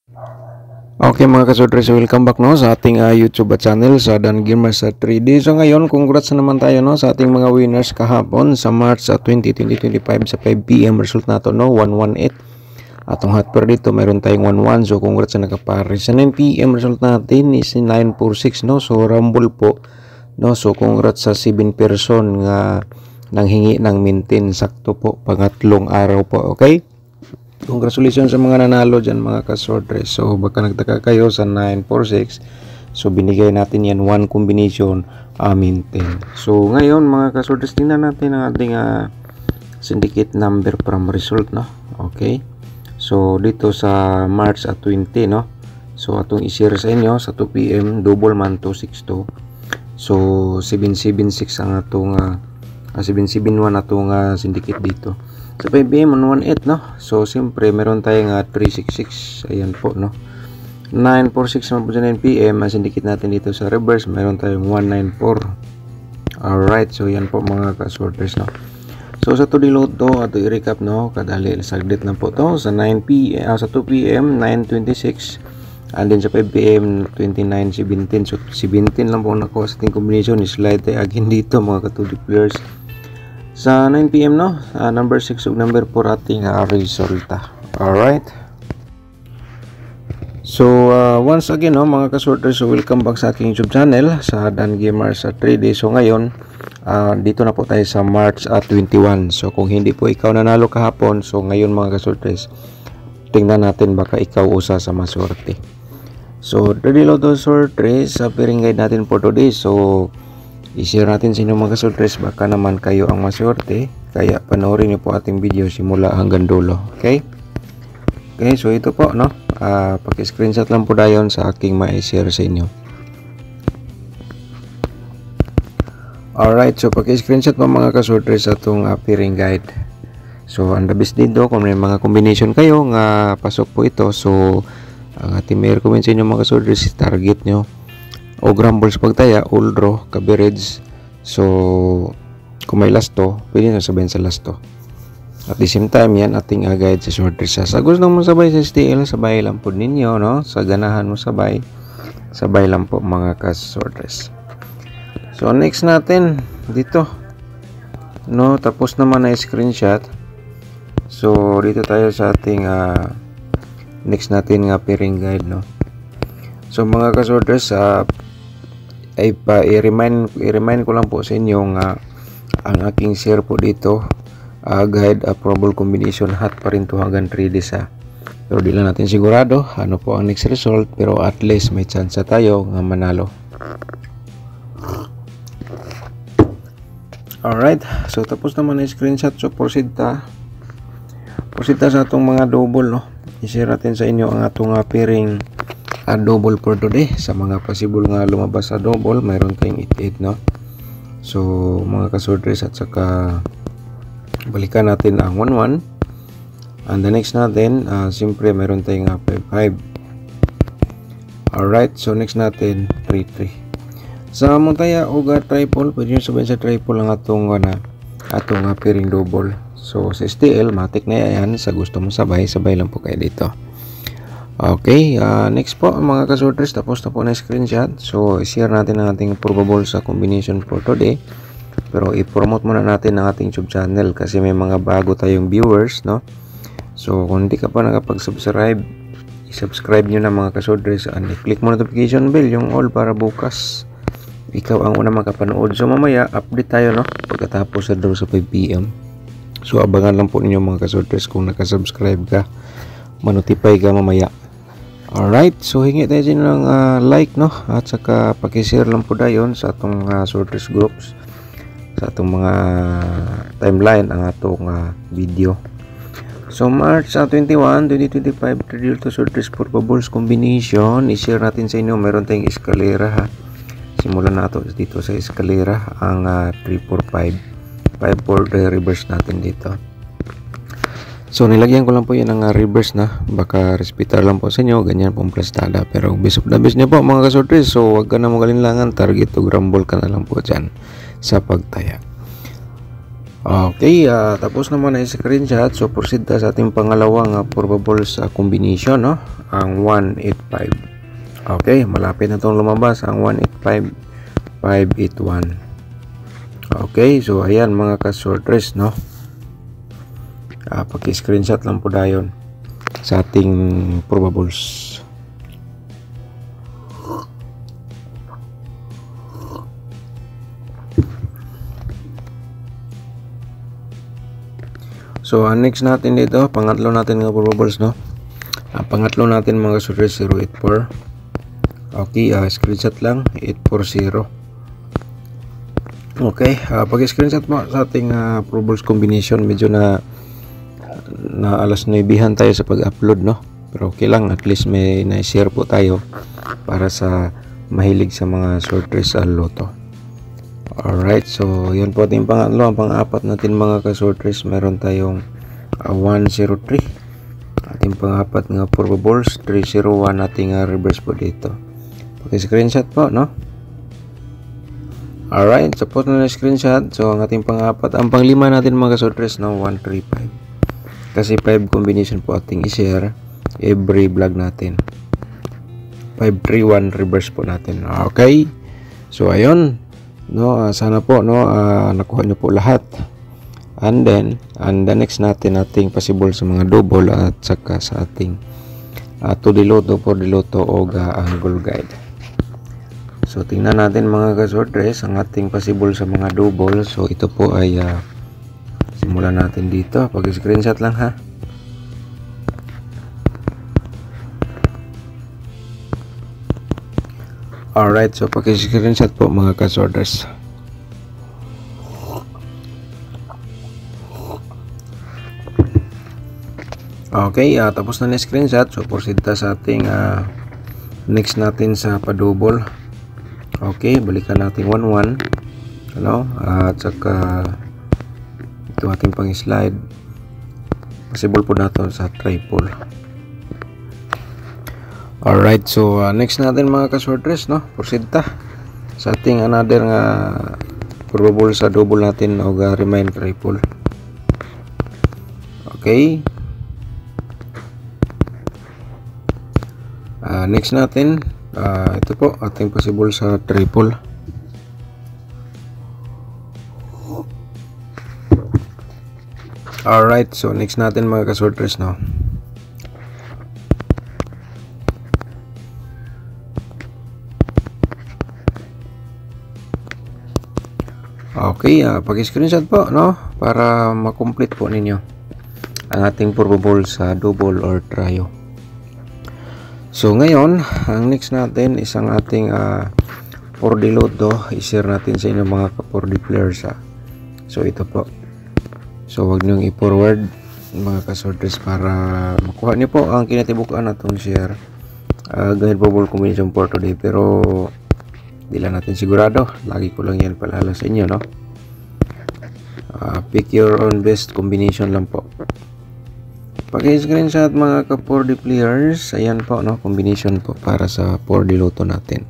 Okay mga kasodres, welcome back no sa ating YouTube channel sa Dan Gamer sa 3D. So ngayon, congrats na naman tayo no sa ating mga winners kahapon sa March 20, 2025 sa 5 PM result nato no 118. Atong hot per dito mayroon tayong 11. So congrats na nakapare. Sa 9 PM result natin is 946 no. So rumble po no. So congrats sa 7 person nga nanghingi ng maintain, sakto po pangatlong araw po. Okay? Congratulations sa mga nanalo dyan mga kasordres. So baka nagtaka kayo sa 946. So binigay natin yan one combination maintain. So ngayon mga kasordres, tingnan natin ang ating syndicate number from result no. Okay. So dito sa March 20 no. So atong i-share sa inyo sa 2 PM double man 262. So 776 ang atong 771 atong syndicate dito. Sa 5 PM 118 no. So siyempre meron tayong 366. Ayan po no. 946 naman po sa 9 PM. Ang syndicate natin dito sa reverse meron tayong 194. Alright. So yan po mga kasorders no. So sa to reload to, ato i-recap no. Kadali saglit lang po to. Sa 9 PM sa 2 PM 926. And then sa 5 PM 2917. So 17 lang po nakuha sa ating combination. Slide tayo again dito mga ka-2D players. Sa 9 PM no, number 6 ug number 4 ating resulta. Alright. So once again no mga kasorters, so welcome back sa aking YouTube channel sa Dan Gamer sa 3D. So ngayon dito na po tayo sa March 21. So kung hindi po ikaw nanalo kahapon, so ngayon mga kasorters, tingnan natin baka ikaw usa sa maswerte. So reload the sorters sa pairing guide natin for today. So i-share natin sa inyo mga kasortres, baka naman kayo ang maswerte. Kaya panoorin niyo po ating video simula hanggang dulo. Okay? Okay, so ito po no. Paki-screenshot lang po dayon sa aking ma-share sa inyo. Alright, so paki-screenshot po mga kasortres sa itong pairing guide. So ang dabis dito kung may mga combination kayo nga pasok po ito. So ang ating may recommend sa inyo mga kasortres, target nyo o grumbles pagtaya, all draw, coverage. So kung may lasto, pwede na sabihin sa lasto. At the same time yan ating guide sa sorters. Sa gusto mo sabay sa STL, sabay lang po ninyo no. Sa ganahan mo sabay lang po mga kasorters. So next natin dito no, tapos naman na screenshot. So dito tayo sa ating next natin nga pairing guide no. So mga kasorters, i-remind ko lang po sa inyo nga ang aking share po dito guide probable combination hot pa rin to hanggang 3 days pero di lang natin sigurado ano po ang next result, pero at least may chance tayo nga manalo. Alright, so tapos naman na screenshot. So proceed ta sa atong mga double no. I-share natin sa inyo ang atong pairing double for today. Sa mga possible nga lumabas sa double, mayroon tayong 88 no. So mga kasorters, at saka balikan natin ang 11, and the next natin siyempre mayroon tayong 55. Alright, so next natin 33. Sa montaya o triple, pwede nyo sabihin sa triple ang atong pairing double. So sa STL matik na yan. Sa gusto mo sabay lang po kayo dito. Okay, next po mga kasorters, tapos na po na screenshot. So i-share natin ang ating probable sa combination for today. Pero i-promote muna natin ang ating YouTube channel kasi may mga bago tayong viewers no. So kung hindi ka pa nakapag-subscribe, i-subscribe nyo na mga kasorters, and i-click mo notification bell yung all para bukas ikaw ang una makapanood. So mamaya update tayo no pagkatapos sa draw sa 5 PM. So abangan lang po ninyo mga kasorters, kung nakasubscribe ka, manotify ka mamaya. Alright, so hingi tayo din ng like no, at saka paki-share lang po dayon sa atong sorters groups, sa atong mga timeline ang atong video. So March 21, 2025 reveal to sorters for bubbles combination. I-share natin sa inyo, meron tayong eskalera simulan nato dito sa eskalera ang 345 5 the reverse natin dito. So nilagyan ko lang po yan ng reverse na, baka respetar lang po sa inyo, ganyan pong plastada. Pero base of the base nyo po mga kasorters, so wag ka na magalinlangan, target to grumble ka na lang po dyan sa pagtaya. Okay, tapos naman na screenshot. So proceed ta sa ating pangalawang probable sa combination, no? Ang 185. Okay, malapit na itong lumabas ang 185 581. Okay, so ayan mga ka-sorters, no? Paki-screenshot lang po dayon sa ating probables. So next natin dito, pangatlo natin nga probables, no? Pangatlo natin mga sorters 084. Okay, screenshot lang 840. Okay, pag-screenshot mo sa ating probables combination, medyo na alas 9 tayo sa pag-upload, no? Pero okay lang, at least may na-share po tayo para sa mahilig sa mga sorters sa loto. Alright, so yan po ating pangatlo. Ang pang-apat natin mga ka-sorters, meron tayong 103. Ating pang-apat nga probables 301 nating reverse po dito. Paki-screenshot po, no? Alright, suppose na screenshot. So ang ating pang-apat, ang pang-lima natin mga ka-sorters, no, 135. Kasi 5 combination po ating i-share every vlog natin. 531 reverse po natin. Okay, so ayun, no, sana po, no, nakuha nyo po lahat. And then the next natin ating possible sa mga double at saka sa ating 2D Lotto, 4D Lotto o angle guide. So tingnan natin mga ka-sorters ang ating possible sa mga double. So ito po ay simulan natin dito. Pag-screenshot lang, ha. Alright, so pag-screenshot po mga ka-sorters. Okay, tapos na screenshot. So proceed ta sa ating next natin sa pa-double. Okay, balikan natin 11, ano, at saka ito ating pang-slide. Possible po nato sa triple. Alright, so next natin mga ka-sorters, no, proceed ta sa ating another nga probable sa double natin o remind triple. Okay, next natin ito po ating possible sa triple. Alright, so next natin mga ka-sorters, no. Okay, pag-screenshot po, no, para ma-complete po ninyo ang ating probable sa double or trio. So ngayon, ang next natin is ang ating 4D Lotto. I-share natin sa inyo mga 4D players. So ito po. So wag niyong i-forward mga ka-sorters para makuha niyo po ang kinatibukan na itong share. Ganyan probable combination for today, pero di lang natin sigurado. Lagi ko lang yan palala sa inyo, no? Pick your own best combination lang po. Pag-screenshot mga ka-4D players, ayan po, no, combination po para sa 4D Lotto natin.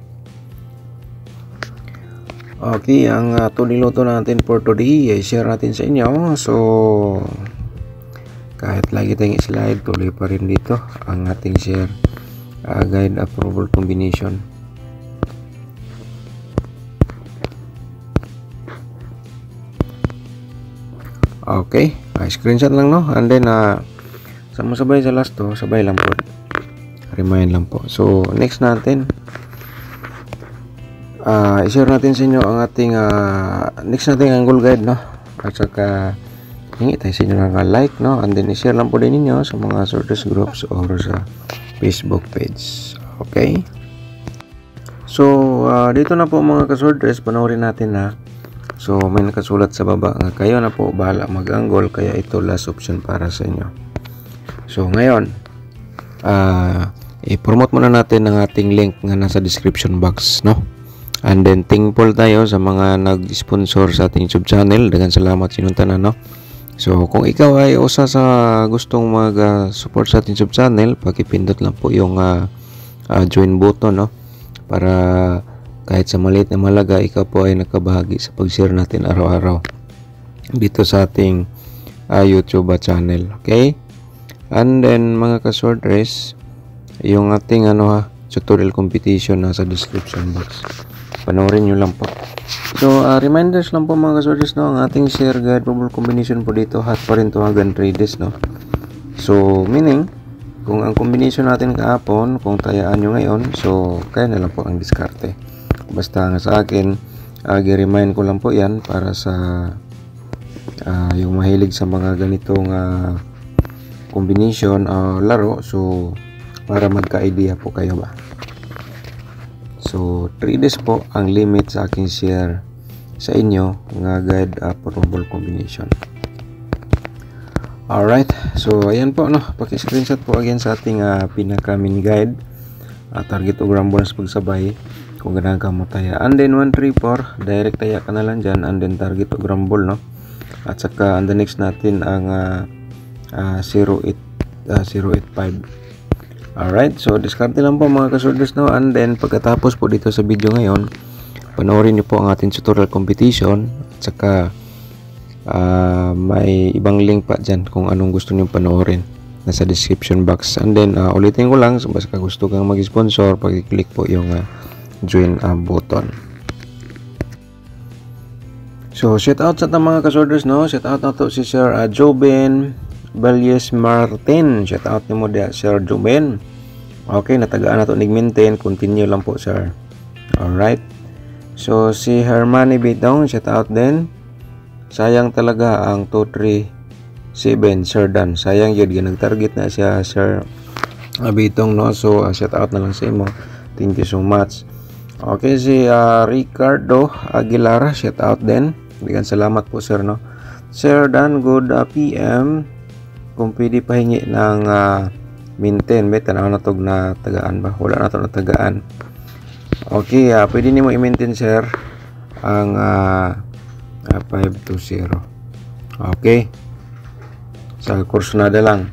Okay, ang 2D Lotto natin for today, i-share natin sa inyo. So kahit lagi tayong slide, tuloy pa rin dito ang ating share guide approval combination. Okay, screenshot lang, no, and then sama-sabay sa last to, sabay lang po, remind lang po. So next natin, i-share natin sa inyo ang ating next nating angle guide, no, at saka hingi tayo sa inyo ng like, no, and then i-share lang po din ninyo sa mga sorters groups or sa Facebook page. Okay, so dito na po mga ka-sorters, panoorin natin na. So may nakasulat sa baba nga kayo na po bahala mag-angle, kaya ito last option para sa inyo. So ngayon, i-promote muna natin ang ating link nga nasa description box, no? And then thankful tayo sa mga nag-sponsor sa ating YouTube channel. Daghang salamat sa inyong tanan, no? So kung ikaw ay usa sa gustong mag-support sa ating YouTube channel, pakipindot lang po yung join button, no? Para kahit sa maliit na malaga, ikaw po ay nakabahagi sa pag-share natin araw-araw. dito sa ating YouTube channel. Okay? And then mga ka-sorters, yung ating tutorial competition nasa description box. Panoorin nyo lang po. So, reminders lang po mga ka-sorters, no? Ang ating share guide probable combination po dito hot pa rin to hanggang 3 days, no? So, meaning, kung ang combination natin kahapon, kung tayaan nyo ngayon, so, kaya na lang po ang diskarte. Basta nga sa akin, i-remind ko lang po yan para sa yung mahilig sa mga ganitong combination laro, so para magka-idea po kayo ba. So 3 days po ang limit sa aking share sa inyo nga guide probable combination. Alright, so ayan po, no, paki-screenshot po again sa ating pinaka mini guide, target o gram bonus pagsabay kung ganahan ka mo taya, and then 134 direct taya ka na lang dyan, and then target o gram ball, no, at saka and the next natin ang 085. Alright, so diskarte lang po mga ka-sorters, no, and then pagkatapos po dito sa video ngayon, panoorin niyo po ang ating tutorial competition, at saka may ibang link pa dyan kung anong gusto niyo panoorin, nasa description box. And then ulitin ko lang, so basta gusto kang mag-sponsor, pag-click po yung join button. So shout out sa mga ka-sorters, no, shout out na to si Sir Joben Valyes Martin. Shout out ni mo dia Sir Joben. Okay, natagaan na to nig-maintain, continue lang po sir. Alright, so si Hermani Bitong, shout out din. Sayang talaga ang 237 Sir Dan, sayang yun, nag-target na siya Sir Bitong, no, so shout out na lang sa imo, thank you so much. Okay, si Ricardo Aguilar, shout out din, bigyan salamat po sir, no. Sir Dan, good PM, kung pwede pahingi ng maintain, may tanaw na tog na tagaan ba, wala na to na tagaan. Okay, pwede nimo i-maintain sir ang 520. Okay, sa kursonada lang.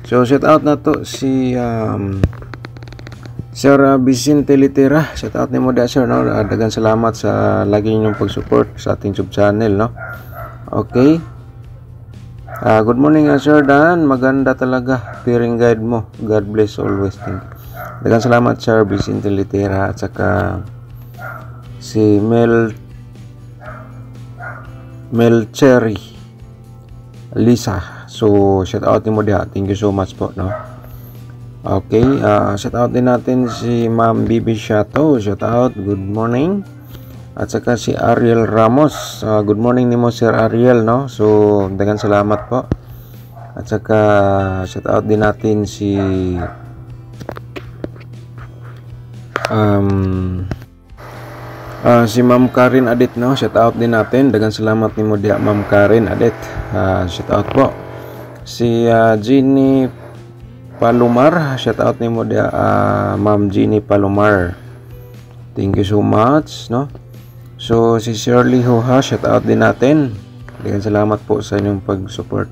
So shout out na to si Sir Vicente Litera, shout out ni mo da sir, no, dagan salamat sa lagi ninyong pag-support sa ating YouTube channel, no. Okay, good morning Sir Dan, maganda talaga pairing guide mo, God bless always, thank you. Dagan salamat Sir Vicente Litera, at saka si Melcherry Lisa, so shout out ni mo da, thank you so much po, no. Okay, shout out din natin si Ma'am Bibi Shato, shout out, good morning. At saka si Ariel Ramos, good morning ni mo Sir Ariel, no, so dagan salamat po. At saka shout out din natin si si Ma'am Karen Adet, no, shout out din natin, dagan salamat ni mo dia Ma'am Karen Adet, shout out po. Si Jeannie Palomar, shout out ni mo dia Ma'am Jeannie Palomar, thank you so much, no. So si Shirley Hoha, shout out din natin, dagan salamat po sa inyong pag-support.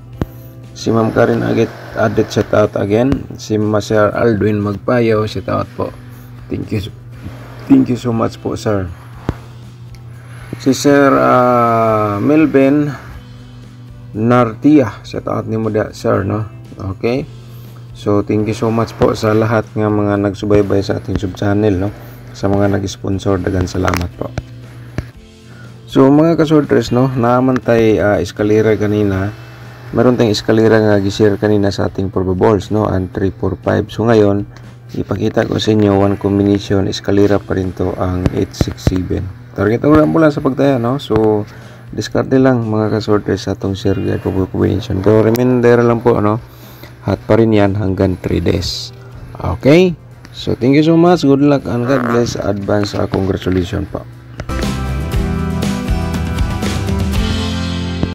Si Ma'am Karen Adet, shout out again. Si Sir Aldwin Magpayo, shout out po, thank you so much po sir. Si Sir Melvin Nartia, shout out ni mo da sir, no. Okay, so thank you so much po sa lahat ng mga nagsubaybay sa ating YouTube channel, no, sa mga nag-sponsor, dagan salamat po. So mga ka-sorters, no, naman tayo eskalera kanina, meron tayong eskalera nga gi-share kanina sa ating probables, no, and 3, 4, 5. So ngayon ipakita ko sa inyo one combination eskalera pa rin to, ang 867. Target oram po lang sa pagtaya, no, so discarte lang mga ka-sorters sa atong share guide probable combination. So reminder lang po, no, hot pa rin yan hanggang 3 days. Okay, so thank you so much, good luck and God bless, advance congratulations po.